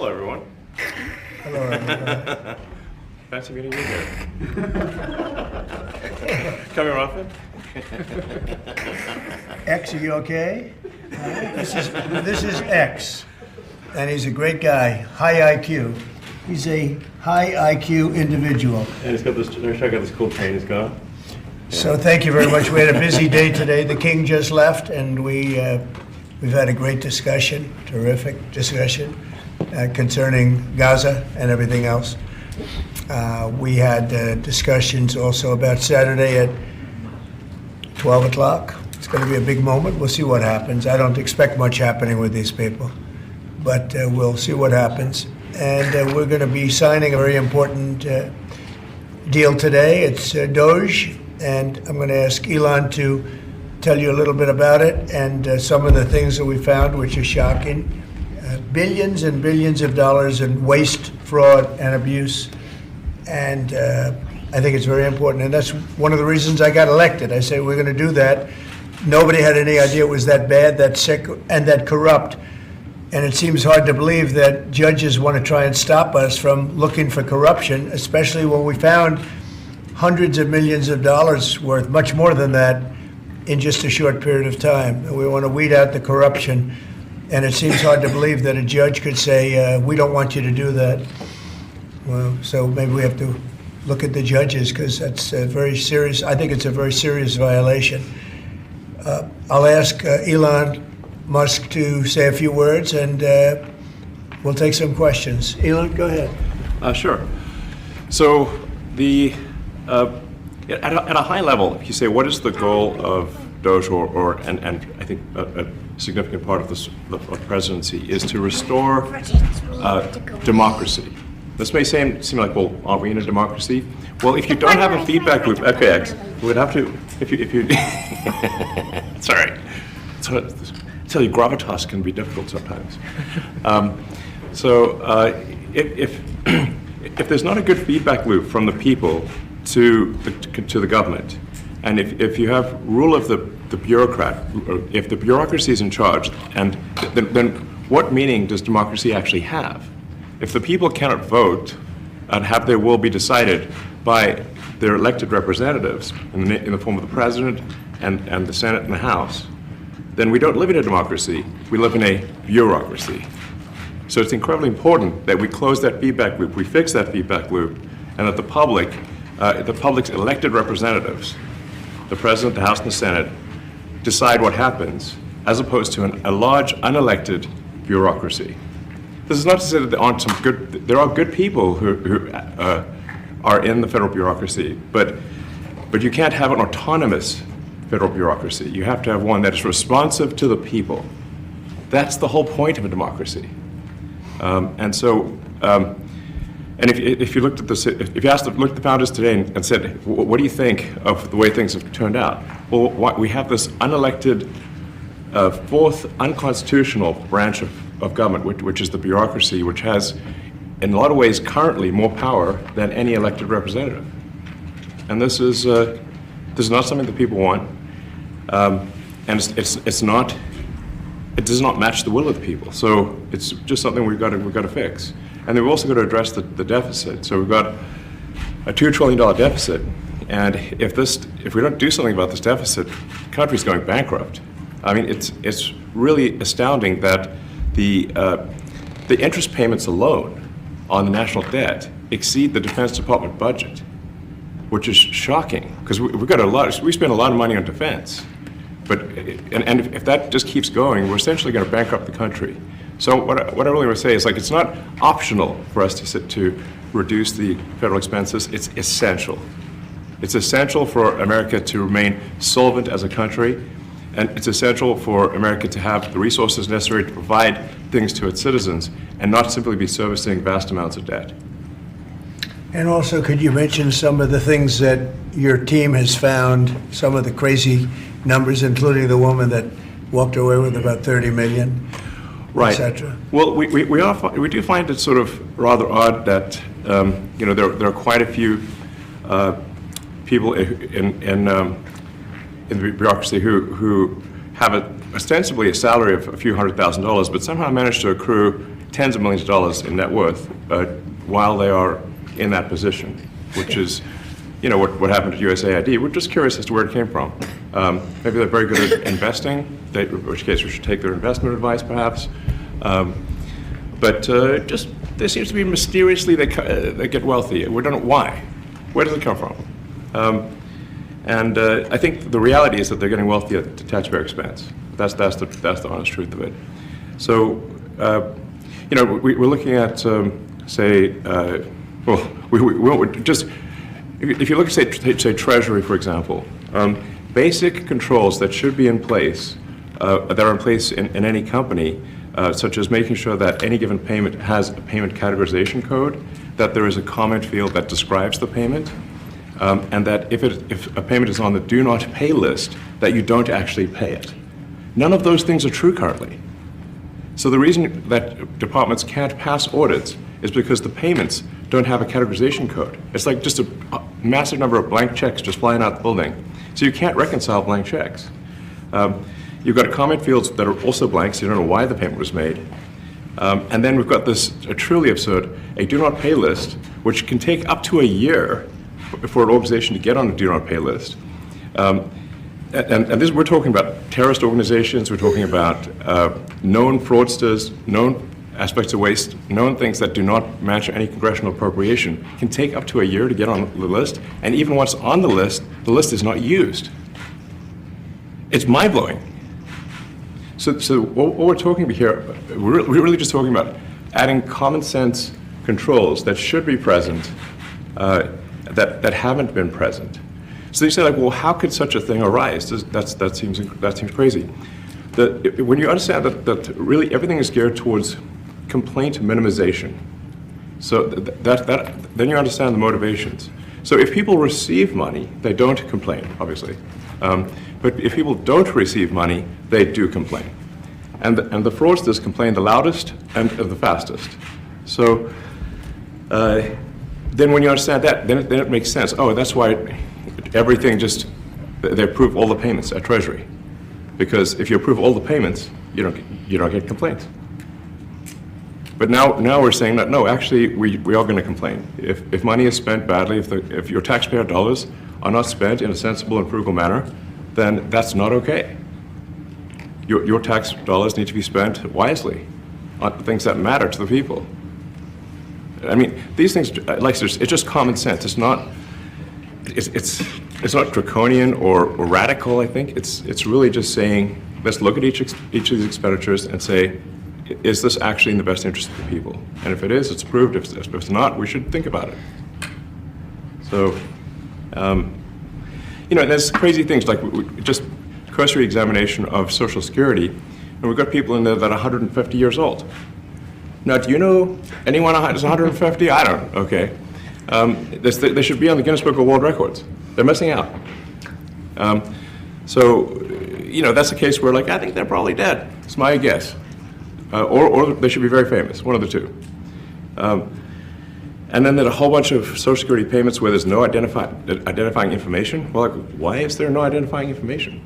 Hello, everyone. Hello, everyone. Fancy meeting you here. Come here often? X, are you okay? This is X, and he's a great guy, high IQ. He's a high IQ individual. And he's got this, check out this cool chain he's got. So thank you very much. We had a busy day today. The king just left, and we've had a great discussion, terrific discussion concerning Gaza and everything else. We had discussions also about Saturday at 12 o'clock. It's going to be a big moment. We'll see what happens. I don't expect much happening with these people, but we'll see what happens. And we're going to be signing a very important deal today. It's Doge, and I'm going to ask Elon to tell you a little bit about it and some of the things that we found, which are shocking. Billions and billions of dollars in waste, fraud, and abuse. And I think it's very important. And that's one of the reasons I got elected. I said, we're going to do that. Nobody had any idea it was that bad, that sick, and that corrupt. And it seems hard to believe that judges want to try and stop us from looking for corruption, especially when we found hundreds of millions of dollars worth, much more than that, in just a short period of time. And we want to weed out the corruption. And it seems hard to believe that a judge could say, we don't want you to do that. Well, so maybe we have to look at the judges, because that's a very serious, I think it's a very serious violation. I'll ask Elon Musk to say a few words, and we'll take some questions. Elon, go ahead. Sure. So at a high level, if you say, what is the goal of Doge, and I think a significant part of the presidency is to restore democracy. This may seem like, well, aren't we in a democracy? Well, if you don't have a feedback loop, FAX, we would have to, if you sorry. So, I tell you, gravitas can be difficult sometimes. If there's not a good feedback loop from the people to the government, and if you have rule of the bureaucrat, or if the bureaucracy is in charge, and then what meaning does democracy actually have? If the people cannot vote and have their will be decided by their elected representatives in the form of the president and the Senate and the House, then we don't live in a democracy, we live in a bureaucracy. So it's incredibly important that we close that feedback loop, we fix that feedback loop, and that the public's elected representatives, the president, the House, and the Senate, decide what happens, as opposed to a large unelected bureaucracy. This is not to say that there are good people who are in the federal bureaucracy, but you can't have an autonomous federal bureaucracy. You have to have one that is responsive to the people. That's the whole point of a democracy. And if you looked at this, if you looked at the founders today and said, what do you think of the way things have turned out? Well, we have this unelected, fourth unconstitutional branch of government, which is the bureaucracy, which has, in a lot of ways, currently more power than any elected representative. And this is not something that people want, and it does not match the will of the people. So it's just something we've got to fix. And then we've also got to address the deficit. So we've got a $2 trillion deficit, and if we don't do something about this deficit, the country's going bankrupt. I mean, it's really astounding that the interest payments alone on the national debt exceed the Defense Department budget, which is shocking, because we spend a lot of money on defense. But if that just keeps going, we're essentially going to bankrupt the country. So what I really want to say is, like, it's not optional for us to reduce the federal expenses. It's essential. It's essential for America to remain solvent as a country, and it's essential for America to have the resources necessary to provide things to its citizens and not simply be servicing vast amounts of debt. And also, could you mention some of the things that your team has found, some of the crazy numbers, including the woman that walked away with about 30 million? Right. Etc. Well, we do find it sort of rather odd that there are quite a few people in the bureaucracy who have ostensibly a salary of a few $100,000, but somehow manage to accrue tens of millions of dollars in net worth while they are in that position, which is, what happened at USAID. We're just curious as to where it came from. Maybe they're very good at investing, in which case we should take their investment advice, perhaps. But just there seems to be mysteriously they get wealthy. We don't know why. Where does it come from? And I think the reality is that they're getting wealthy at the taxpayer expense. That's the honest truth of it. So, we're looking at, say, if you look at, say, Treasury, for example, basic controls that should be in place, that are in place in any company, such as making sure that any given payment has a payment categorization code, that there is a comment field that describes the payment, and that if a payment is on the do not pay list, that you don't actually pay it. None of those things are true currently. So the reason that departments can't pass audits is because the payments don't have a categorization code. It's like just a massive number of blank checks just flying out the building. So you can't reconcile blank checks. You've got comment fields that are also blank, so you don't know why the payment was made. And then we've got this truly absurd, a do not pay list, which can take up to a year for an organization to get on a do not pay list. And this, we're talking about terrorist organizations, we're talking about known fraudsters, known aspects of waste, known things that do not match any congressional appropriation, can take up to a year to get on the list, and even once on the list is not used. It's mind-blowing. So what we're talking about here, we're really just talking about adding common sense controls that should be present, that haven't been present. So you say, like, well, how could such a thing arise? That seems crazy. When you understand that really everything is geared towards complaint minimization, so then you understand the motivations. So if people receive money, they don't complain, obviously. But if people don't receive money, they do complain. And the fraudsters complain the loudest and the fastest. So then when you understand that, then it makes sense. Oh, that's why everything they approve all the payments at Treasury. Because if you approve all the payments, you don't get complaints. But now we're saying that, no, actually, we are going to complain. If money is spent badly, if your taxpayer dollars are not spent in a sensible and frugal manner, then that's not okay. Your tax dollars need to be spent wisely on things that matter to the people. I mean, these things, it's just common sense. It's not draconian or radical, I think. It's really just saying, let's look at each of these expenditures and say, is this actually in the best interest of the people? And if it is, it's approved. If it's not, we should think about it. So, there's crazy things like just cursory examination of Social Security, and we've got people in there that are 150 years old. Now, do you know anyone that's 150? I don't. Okay. They should be on the Guinness Book of World Records. They're missing out. That's a case where, I think they're probably dead. It's my guess. Or they should be very famous, one of the two. And then there's a whole bunch of Social Security payments where there's no identifying information. Well, why is there no identifying information?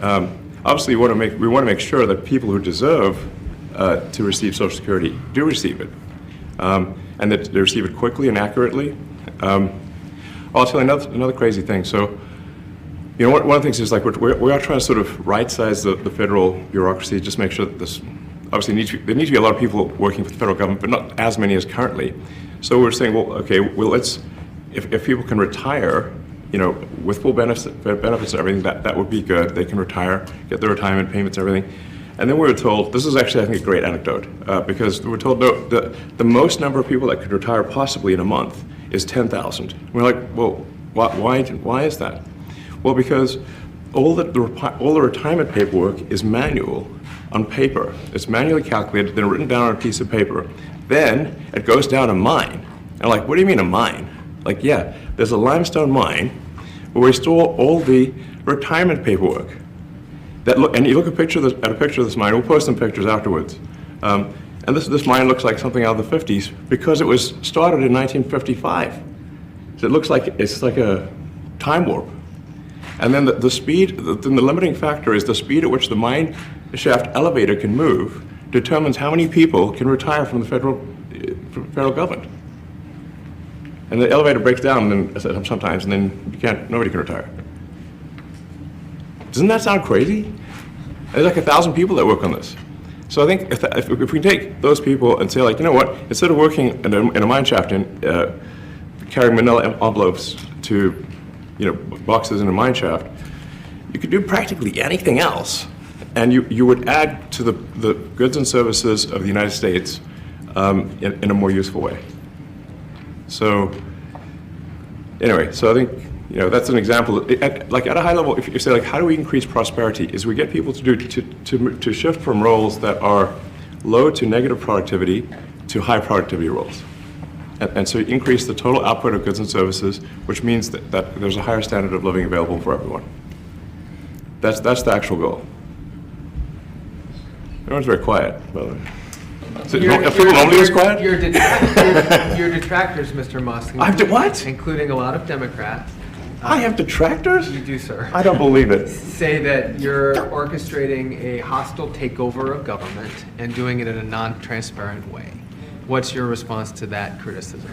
Obviously, we want to make sure that people who deserve to receive Social Security do receive it, and that they receive it quickly and accurately. I'll tell you another crazy thing. So, one of the things is we are trying to sort of right-size the federal bureaucracy, just make sure that this. Obviously, there need to be a lot of people working for the federal government, but not as many as currently. So we're saying, if people can retire, with full benefits and everything, that would be good. They can retire, get their retirement payments and everything. And then we were told, this is actually, I think, a great anecdote, because we were told, no, the most number of people that could retire possibly in a month is 10,000. We're like, well, why is that? Well, because all the retirement paperwork is manual on paper. It's manually calculated, then written down on a piece of paper. Then it goes down a mine. And I'm like, what do you mean a mine? Yeah, there's a limestone mine where we store all the retirement paperwork. And you look at a picture of this mine. We'll post some pictures afterwards. And this mine looks like something out of the 50s because it was started in 1955. So it looks like it's like a time warp. And then the speed, the limiting factor is the speed at which the mine shaft elevator can move determines how many people can retire from the federal government. And the elevator breaks down sometimes, and then nobody can retire. Doesn't that sound crazy? There's like 1,000 people that work on this. So I think if we can take those people and say, like, you know what, instead of working in a mine shaft and carrying manila envelopes to, boxes in a mine shaft, you could do practically anything else, and you would add to the goods and services of the United States in a more useful way. So anyway, so I think that's an example. Like at a high level, if you say, like, how do we increase prosperity? Is we get people to shift from roles that are low to negative productivity to high productivity roles, and so you increase the total output of goods and services, which means that there's a higher standard of living available for everyone. That's the actual goal. Everyone's very quiet, by the way. So people normally is quiet? Your detractors, Mr. Musk, what? including a lot of Democrats. I have detractors? You do, sir. I don't believe it. Say that you're orchestrating a hostile takeover of government and doing it in a non-transparent way. What's your response to that criticism?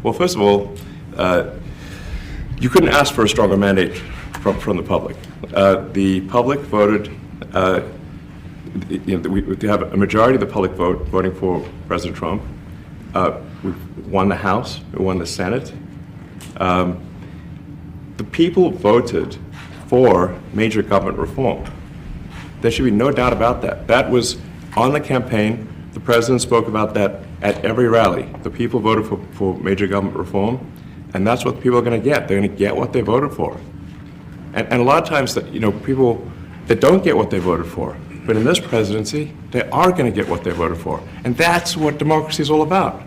Well, first of all, you couldn't ask for a stronger mandate from the public. The public voted. We have a majority of the public voting for President Trump. We won the House, we won the Senate. The people voted for major government reform. There should be no doubt about that. That was on the campaign. The president spoke about that at every rally. The people voted for major government reform, and that's what the people are going to get. They're going to get what they voted for. And a lot of times, people that don't get what they voted for, but in this presidency, they are going to get what they voted for. And that's what democracy is all about.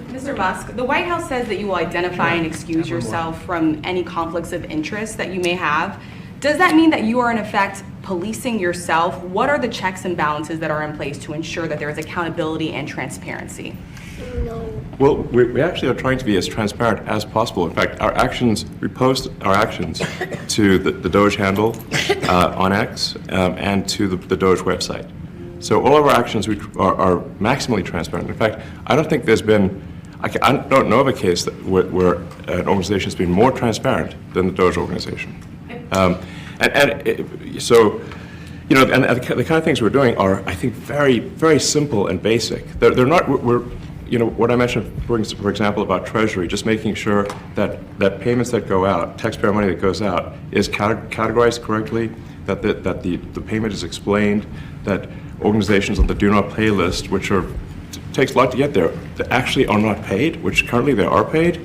Mr. Musk, the White House says that you will identify and excuse yourself from any conflicts of interest that you may have. Does that mean that you are, in effect, policing yourself? What are the checks and balances that are in place to ensure that there is accountability and transparency? Well, we actually are trying to be as transparent as possible. In fact, we post our actions to the Doge handle on X and to the Doge website. So all of our actions are maximally transparent. In fact, I don't think there's been, I don't know of a case where an organization has been more transparent than the Doge organization. So, the kind of things we're doing are, I think, very, very simple and basic. They're not, what I mentioned, for example, about Treasury, just making sure that payments that go out, taxpayer money that goes out, is categorized correctly, that the payment is explained, that organizations on the do not pay list, which takes a lot to get there, that actually are not paid, which currently they are paid.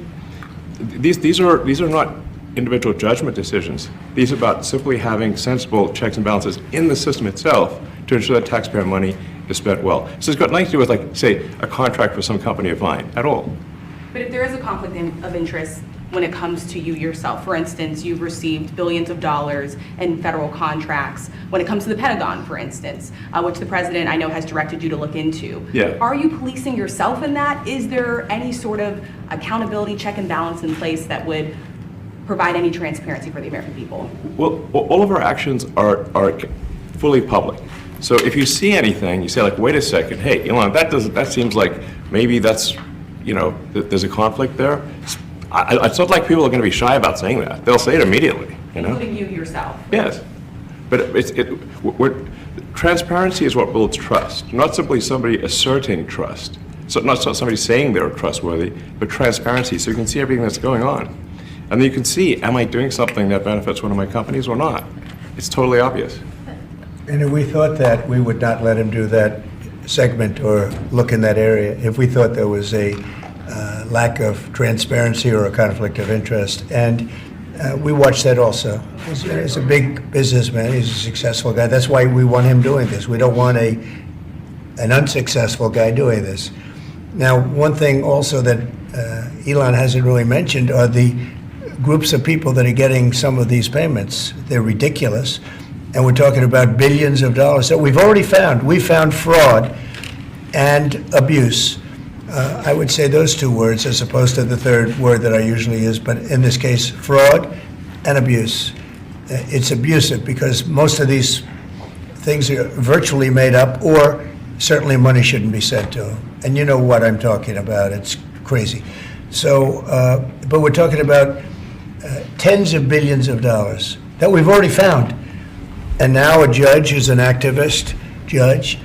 These are not individual judgment decisions. These are about simply having sensible checks and balances in the system itself to ensure that taxpayer money is spent well. So it's got nothing to do with, like, say, a contract with some company of mine at all. But if there is a conflict of interest when it comes to you yourself, for instance, you've received billions of dollars in federal contracts when it comes to the Pentagon, for instance, which the president, I know, has directed you to look into. Yeah. Are you policing yourself in that? Is there any sort of accountability check and balance in place that would provide any transparency for the American people? Well, all of our actions are fully public. So if you see anything, you say, like, wait a second, hey, Elon, that seems like maybe that's, there's a conflict there. It's not like people are going to be shy about saying that. They'll say it immediately, Including you yourself. Yes. But transparency is what builds trust, not simply somebody asserting trust. So not somebody saying they're trustworthy, but transparency, so you can see everything that's going on. And then you can see, am I doing something that benefits one of my companies or not? It's totally obvious. And if we thought that, we would not let him do that segment or look in that area if we thought there was a lack of transparency or a conflict of interest. And we watch that also. He's a big businessman. He's a successful guy. That's why we want him doing this. We don't want an unsuccessful guy doing this. Now, one thing also that Elon hasn't really mentioned are the groups of people that are getting some of these payments. They're ridiculous. And we're talking about billions of dollars that we've already found. We found fraud and abuse. I would say those two words as opposed to the third word that I usually use, but in this case, fraud and abuse. It's abusive because most of these things are virtually made up, or certainly money shouldn't be sent to them. And you know what I'm talking about. It's crazy. So, but we're talking about tens of billions of dollars that we've already found. And now a judge who's an activist judge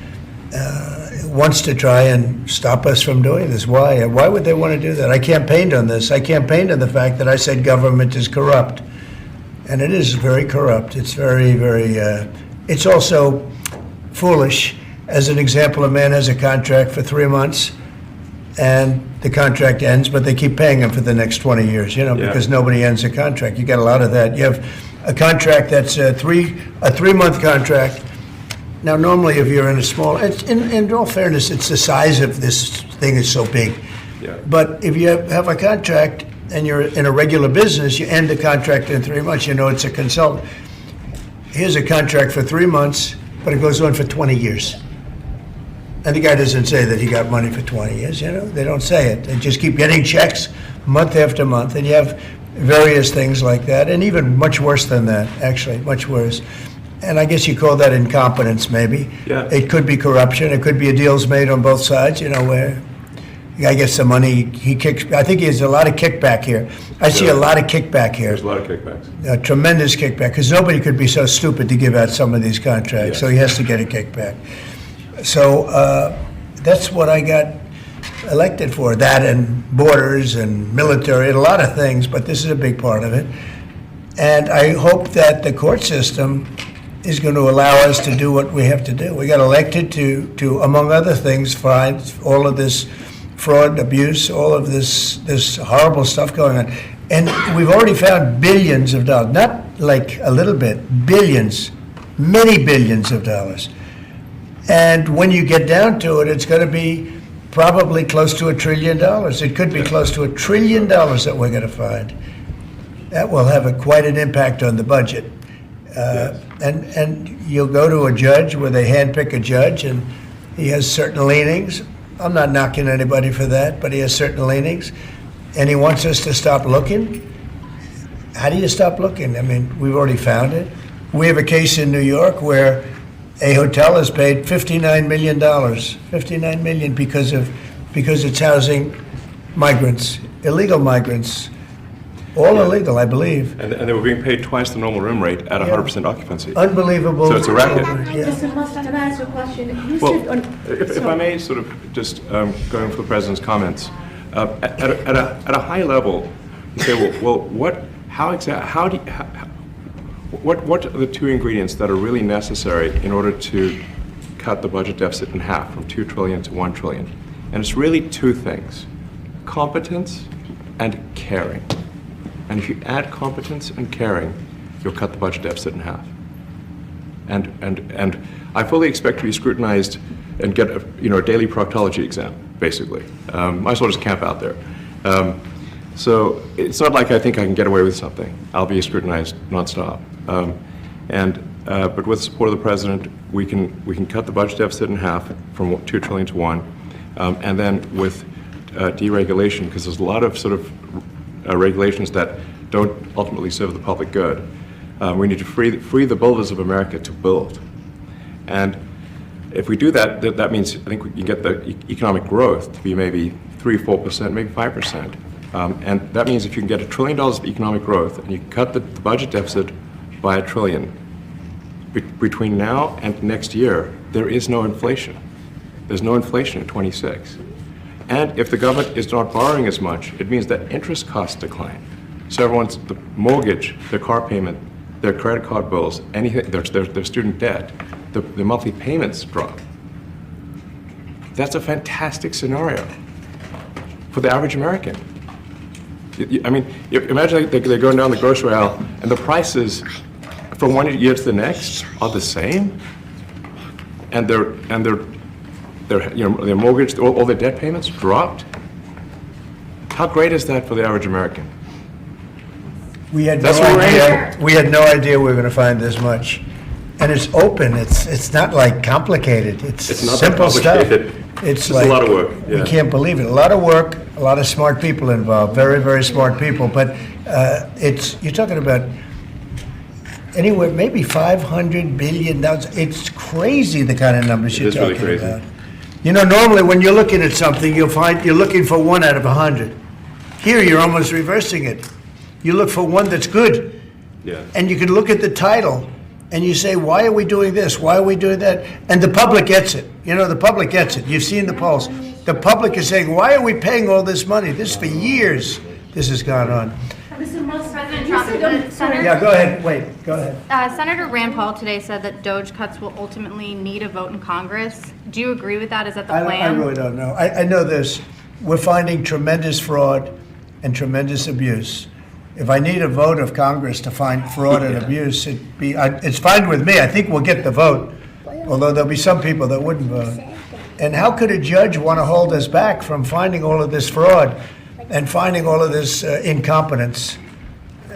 wants to try and stop us from doing this. Why? Why would they want to do that? I campaigned on this. I campaigned on the fact that I said government is corrupt. And it is very corrupt. It's very, very, it's also foolish. As an example, a man has a contract for 3 months and the contract ends, but they keep paying him for the next 20 years, you know, because nobody ends a contract. You got a lot of that. You have a contract that's a 3-month contract. Now, normally, if you're in a small, in all fairness, it's the size of this thing is so big. Yeah. But if you have a contract and you're in a regular business, you end the contract in 3 months, you know it's a consultant. Here's a contract for 3 months, but it goes on for 20 years. And the guy doesn't say that he got money for 20 years, you know? They don't say it. They just keep getting checks month after month. And you have various things like that, and even much worse than that, actually, much worse. And I guess you call that incompetence, maybe. Yeah. It could be corruption. It could be a deals made on both sides, you know, where the guy gets the money, he kicks. I think there's a lot of kickback here. I see a lot of kickback here. There's a lot of kickbacks. A tremendous kickback, because nobody could be so stupid to give out some of these contracts, so he has to get a kickback. So that's what I got elected for, that and borders and military and a lot of things, but this is a big part of it. And I hope that the court system is going to allow us to do what we have to do. We got elected to among other things, find all of this fraud, abuse, all of this horrible stuff going on. And we've already found billions of dollars, not like a little bit, billions, many billions of dollars. And when you get down to it, it's going to be probably close to $1 trillion. It could be close to $1 trillion that we're going to find. That will have quite an impact on the budget. And you'll go to a judge where they handpick a judge, and he has certain leanings. I'm not knocking anybody for that, but he has certain leanings. And he wants us to stop looking. How do you stop looking? I mean, we've already found it. We have a case in New York where a hotel has paid $59 million, $59 million because it's housing migrants, illegal migrants, all illegal, I believe. And they were being paid twice the normal room rate at 100% occupancy. Unbelievable. So it's a racket. Mr. Musk, can I ask you a question? You Well, said if I may sort of just going for the President's comments, at a high level, you say, what are the two ingredients that are really necessary in order to cut the budget deficit in half from 2 trillion to 1 trillion? And it's really two things: competence and caring. And if you add competence and caring, you'll cut the budget deficit in half. And I fully expect to be scrutinized and get a daily proctology exam, basically. Might as well just camp out there. So it's not like I think I can get away with something. I'll be scrutinized nonstop. But with the support of the President, we can cut the budget deficit in half from 2 trillion to 1, and then with deregulation, because there's a lot of sort of regulations that don't ultimately serve the public good. We need to free the builders of America to build, and if we do that, that means I think we can get the economic growth to be maybe 3-4%, maybe 5%. And that means if you can get $1 trillion of economic growth and you can cut the budget deficit by $1 trillion, between now and next year, there is no inflation. There's no inflation in 26. And if the government is not borrowing as much, it means that interest costs decline. So everyone's, the mortgage, their car payment, their credit card bills, anything, their student debt, the monthly payments drop. That's a fantastic scenario for the average American. I mean, imagine they're going down the grocery aisle and the prices from one year to the next are the same, and their mortgage, all their debt payments dropped. How great is that for the average American? We had That's no what we're aiming idea. We had no idea we were going to find this much, and it's open. It's not like complicated. It's not that simple stuff. complicated. It's a like lot of work. We Yeah. can't believe it. A lot of work, a lot of smart people involved. Very, very smart people. But you're talking about anywhere, maybe 500 billion. It's crazy the kind of numbers you're is really talking crazy. about. You know, normally when you're looking at something, you'll find you're looking for 1 out of 100. Here, you're almost reversing it. You look for one that's good, Yeah. and you can look at the title, and you say, why are we doing this? Why are we doing that? And the public gets it. You know, the public gets it. You've seen the polls. The public is saying, why are we paying all this money? This for years, this has gone on. Mr. Musk, President you Trump, said the Senator, Yeah, go ahead. Wait, go ahead. Senator Rand Paul today said that DOJ cuts will ultimately need a vote in Congress. Do you agree with that? Is that the I plan? really don't know. I know this. We're finding tremendous fraud and tremendous abuse. If I need a vote of Congress to find fraud and abuse, it's fine with me. I think we'll get the vote, although there'll be some people that wouldn't vote. And how could a judge want to hold us back from finding all of this fraud and finding all of this incompetence?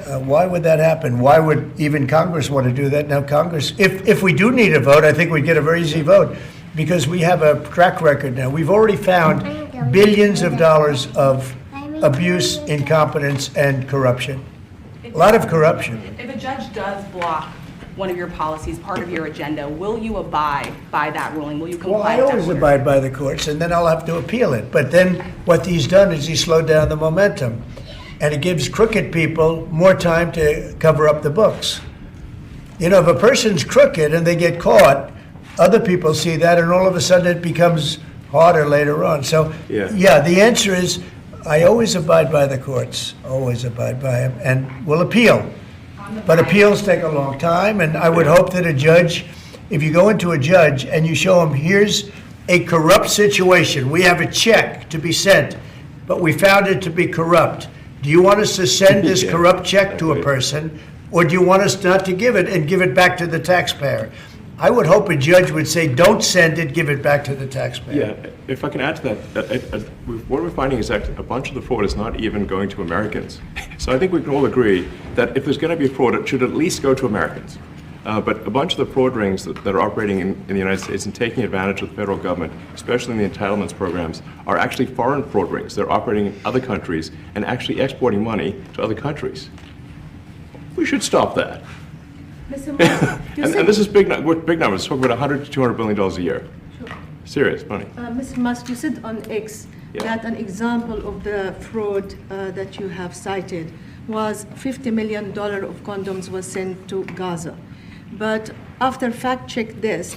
Why would that happen? Why would even Congress want to do that? Now, Congress, if we do need a vote, I think we'd get a very easy vote because we have a track record now. We've already found billions of dollars of abuse, incompetence, and corruption. A lot of corruption. If a judge does block one of your policies, part of your agenda, will you abide by that ruling? Will you Well, comply I with that always order? abide by the courts, and then I'll have to appeal it. But then what he's done is he slowed down the momentum. And it gives crooked people more time to cover up the books. You know, if a person's crooked and they get caught, other people see that, and all of a sudden it becomes harder later on. So, Yeah. the answer is I always abide by the courts, always abide by them, and will appeal. But appeals take a long time, and I would hope that a judge, if you go into a judge and you show him, here's a corrupt situation, we have a check to be sent, but we found it to be corrupt. Do you want us to send this Yeah, corrupt check to a right. person, or do you want us not to give it and give it back to the taxpayer? I would hope a judge would say, don't send it, give it back to the taxpayer. Yeah, if I can add to that, what we're finding is that a bunch of the fraud is not even going to Americans. So I think we can all agree that if there's going to be fraud, it should at least go to Americans. But a bunch of the fraud rings that are operating in the United States and taking advantage of the federal government, especially in the entitlements programs, are actually foreign fraud rings. They're operating in other countries and actually exporting money to other countries. We should stop that. Mr. Musk, you And said, this is big numbers. Talk about $100 to $200 billion a year. Serious money. Mr. Musk, you said on X Yeah. that an example of the fraud that you have cited was $50 million of condoms was sent to Gaza. But after fact check this,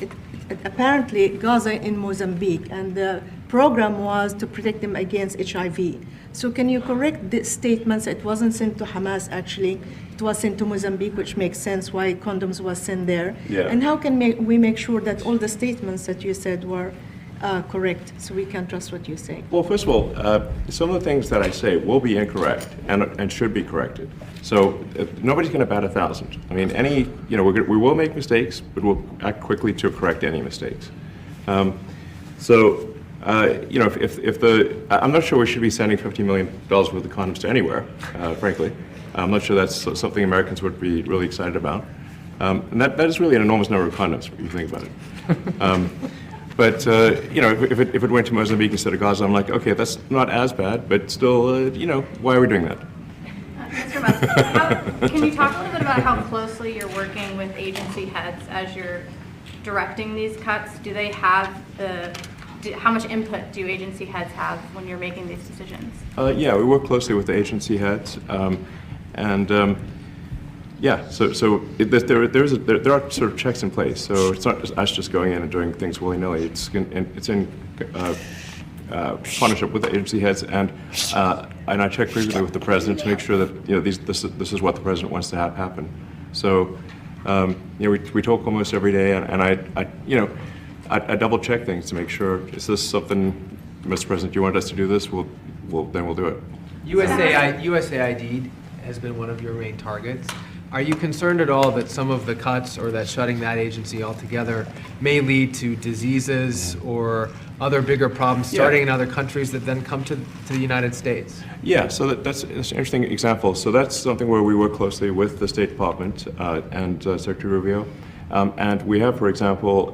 apparently Gaza in Mozambique, and the program was to protect them against HIV. So can you correct the statements? It wasn't sent to Hamas actually. It was sent to Mozambique, which makes sense why condoms was sent there. Yeah. And how can we make sure that all the statements that you said were correct, so we can trust what you say? Well, first of all, some of the things that I say will be incorrect and should be corrected. So nobody's going to bat 1,000. I mean, we will make mistakes, but we'll act quickly to correct any mistakes. I'm not sure we should be sending $50 million worth of condoms to anywhere, frankly. I'm not sure that's something Americans would be really excited about. And that is really an enormous number of condoms, if you think about it. But if it went to Mozambique instead of Gaza, I'm like, okay, that's not as bad, but still, why are we doing that? Mr. Musk, can you talk a little bit about how closely you're working with agency heads as you're directing these cuts? Do they have how much input do agency heads have when you're making these decisions? Yeah, we work closely with the agency heads, there are sort of checks in place. So it's not just us just going in and doing things willy-nilly. It's in partnership with the agency heads, and I check frequently with the president to make sure that this is what the president wants to have happen. So we talk almost every day, and I double check things to make sure, is this something, Mr. President, you want us to do this? Then we'll do it. USAID has been one of your main targets. Are you concerned at all that some of the cuts or that shutting that agency altogether may lead to diseases or other bigger problems starting in other countries that then come to the United States? Yeah, so that's an interesting example. So that's something where we work closely with the State Department and Secretary Rubio. And we have, for example,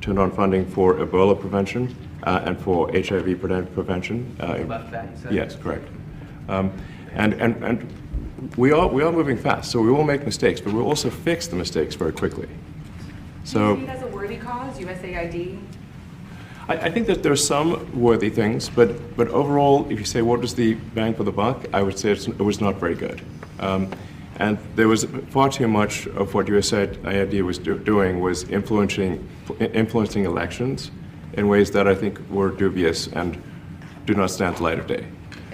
turned on funding for Ebola prevention and for HIV prevention. Left that, you said? Yes, correct. And we are moving fast, so we will make mistakes, but we'll also fix the mistakes very quickly. So Do you see it as a worthy cause, USAID? I think that there are some worthy things, but overall, if you say what was the bang for the buck, I would say it was not very good. And there was far too much of what USAID was doing was influencing elections in ways that I think were dubious and do not stand the light of day.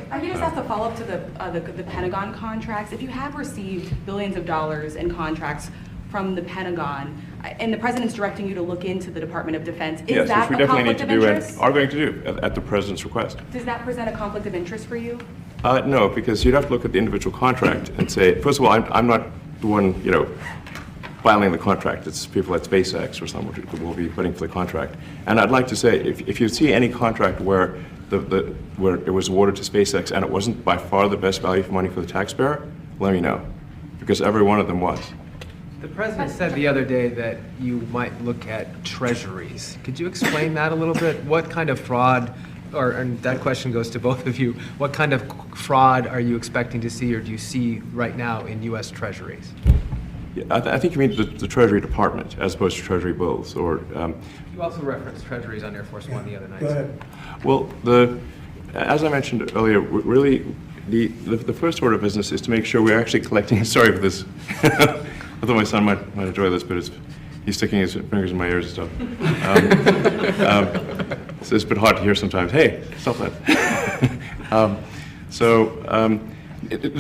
I can just ask a follow-up to the Pentagon contracts. If you have received billions of dollars in contracts from the Pentagon, and the president's directing you to look into the Department of Defense, is Yes, that which we a definitely need conflict to of do and interest? are going to do at the president's request. Does that present a conflict of interest for you? No, because you'd have to look at the individual contract and say, first of all, I'm not the one, filing the contract. It's people at SpaceX or someone who will be putting for the contract. And I'd like to say, if you see any contract where where it was awarded to SpaceX and it wasn't by far the best value for money for the taxpayer, let me know, because every one of them was. The president said the other day that you might look at treasuries. Could you explain that a little bit? What kind of fraud, and that question goes to both of you, what kind of fraud are you expecting to see or do you see right now in U.S. treasuries? Yeah, I think you mean the Treasury Department as opposed to Treasury bills, or. You also referenced treasuries on Air Force One the other night. Go ahead. Well, as I mentioned earlier, really the first order of business is to make sure we're actually collecting. Sorry for this. I thought my son might enjoy this, but he's sticking his fingers in my ears and stuff. So it's a bit hard to hear sometimes. Hey, stop that.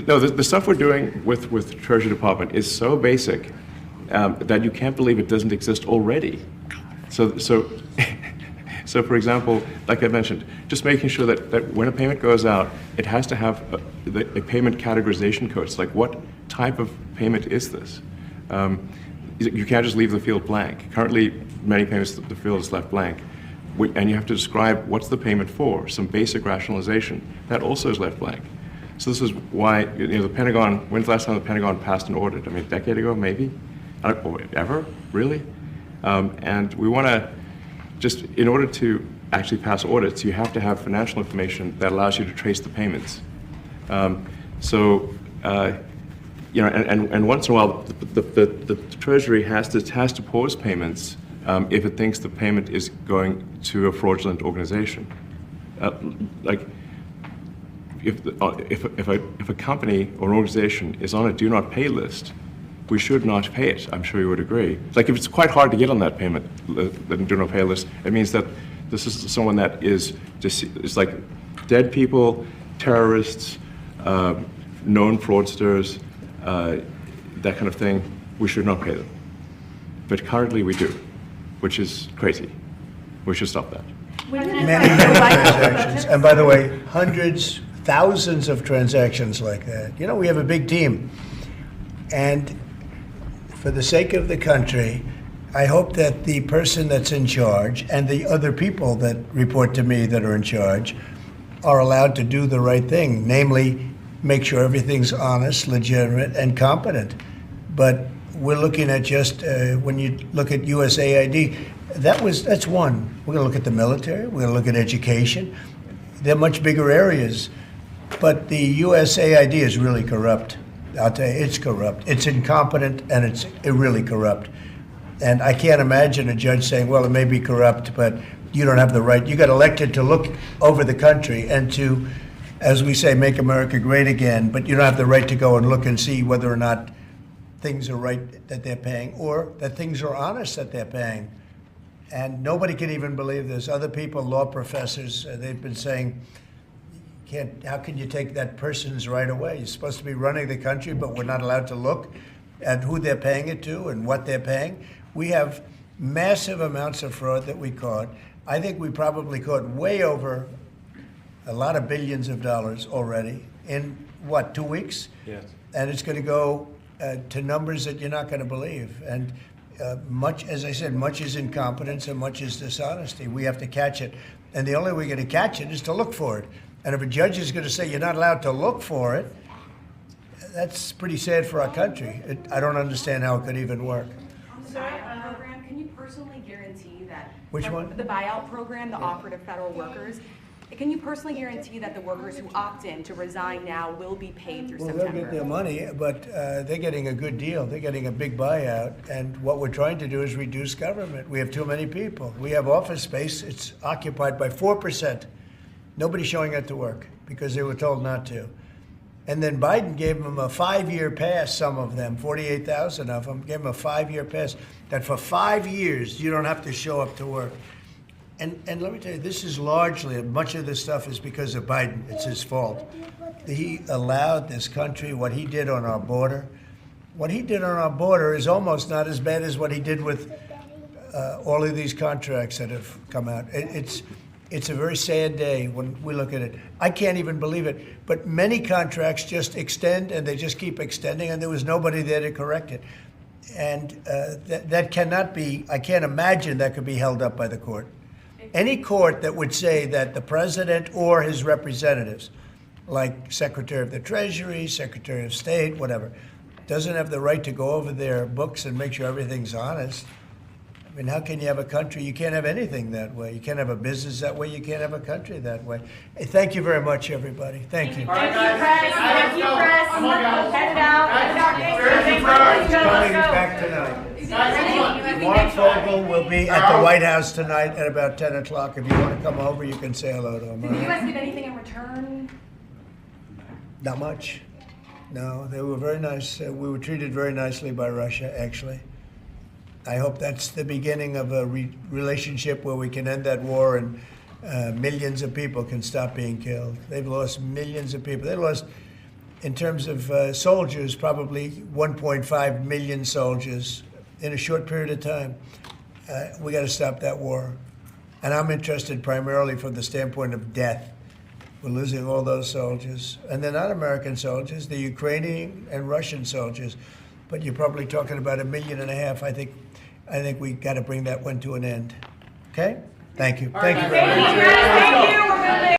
No, the stuff we're doing with the Treasury Department is so basic that you can't believe it doesn't exist already. So for example, like I mentioned, just making sure that when a payment goes out, it has to have a payment categorization code. It's like, what type of payment is this? You can't just leave the field blank. Currently, many payments, the field is left blank. And you have to describe what's the payment for, some basic rationalization. That also is left blank. So this is why, the Pentagon, when's the last time the Pentagon passed an audit? I mean, a decade ago, maybe? Ever? Really? And we want to, just in order to actually pass audits, you have to have financial information that allows you to trace the payments. And once in a while, the Treasury has to pause payments if it thinks the payment is going to a fraudulent organization. If a company or an organization is on a do not pay list, we should not pay it. I'm sure you would agree. Like, if it's quite hard to get on that payment, the do not pay list, it means that this is someone that is like dead people, terrorists, known fraudsters, that kind of thing. We should not pay them. But currently we do, which is crazy. We should stop that. Many transactions. And by the way, hundreds, thousands of transactions like that. We have a big team. And for the sake of the country, I hope that the person that's in charge and the other people that report to me that are in charge are allowed to do the right thing, namely make sure everything's honest, legitimate, and competent. But we're looking at just, when you look at USAID, that's one. We're going to look at the military, we're going to look at education. They're much bigger areas. But the USAID is really corrupt. I'll tell you, it's corrupt. It's incompetent, and it's really corrupt. And I can't imagine a judge saying, well, it may be corrupt, but you don't have the right. You got elected to look over the country and to, as we say, make America great again, but you don't have the right to go and look and see whether or not things are right that they're paying or that things are honest that they're paying. And nobody can even believe this. Other people, law professors, they've been saying, how can you take that person's right away? You're supposed to be running the country, but we're not allowed to look at who they're paying it to and what they're paying. We have massive amounts of fraud that we caught. I think we probably caught way over a lot of billions of dollars already in, 2 weeks? Yes. And it's going to go to numbers that you're not going to believe. And much, as I said, much is incompetence and much is dishonesty. We have to catch it. And the only way we're going to catch it is to look for it. And if a judge is going to say you're not allowed to look for it, that's pretty sad for our country. I don't understand how it could even work. On the buyout program, can you personally guarantee that? Which one? The buyout program, the offer to federal workers, Can you personally guarantee that the workers who opt in to resign now will be paid through Well, September? they'll get their money, but they're getting a good deal. They're getting a big buyout. And what we're trying to do is reduce government. We have too many people. We have office space. It's occupied by 4%. Nobody's showing up to work because they were told not to. And then Biden gave them a 5-year pass, some of them, 48,000 of them, gave them a 5-year pass, that for 5 years you don't have to show up to work. And let me tell you, this is largely, much of this stuff is because of Biden. It's his fault. He allowed this country, what he did on our border. What he did on our border is almost not as bad as what he did with all of these contracts that have come out. It's a very sad day when we look at it. I can't even believe it. But many contracts just extend, and they just keep extending, and there was nobody there to correct it. And that cannot be, I can't imagine that could be held up by the court. Any court that would say that the president or his representatives, like Secretary of the Treasury, Secretary of State, whatever, doesn't have the right to go over their books and make sure everything's honest. I mean, how can you have a country? You can't have anything that way. You can't have a business that way. You can't have a country that way. Hey, thank you very much, everybody. Thank you. Thank you, press. Thank you, press. Head out. Coming back tonight. Mark Fogel will be at the White House tonight at about 10 o'clock. If you want to come over, you can say hello to him. Did you guys give anything in return? Not much. No, they were very nice. We were treated very nicely by Russia, actually. I hope that's the beginning of a relationship where we can end that war and millions of people can stop being killed. They've lost millions of people. They lost, in terms of soldiers, probably 1.5 million soldiers in a short period of time. We got to stop that war. And I'm interested primarily from the standpoint of death. We're losing all those soldiers. And they're not American soldiers, they're Ukrainian and Russian soldiers. But you're probably talking about 1.5 million. I think we got to bring that one to an end. Okay? Thank you. Thank you very much. Thank you.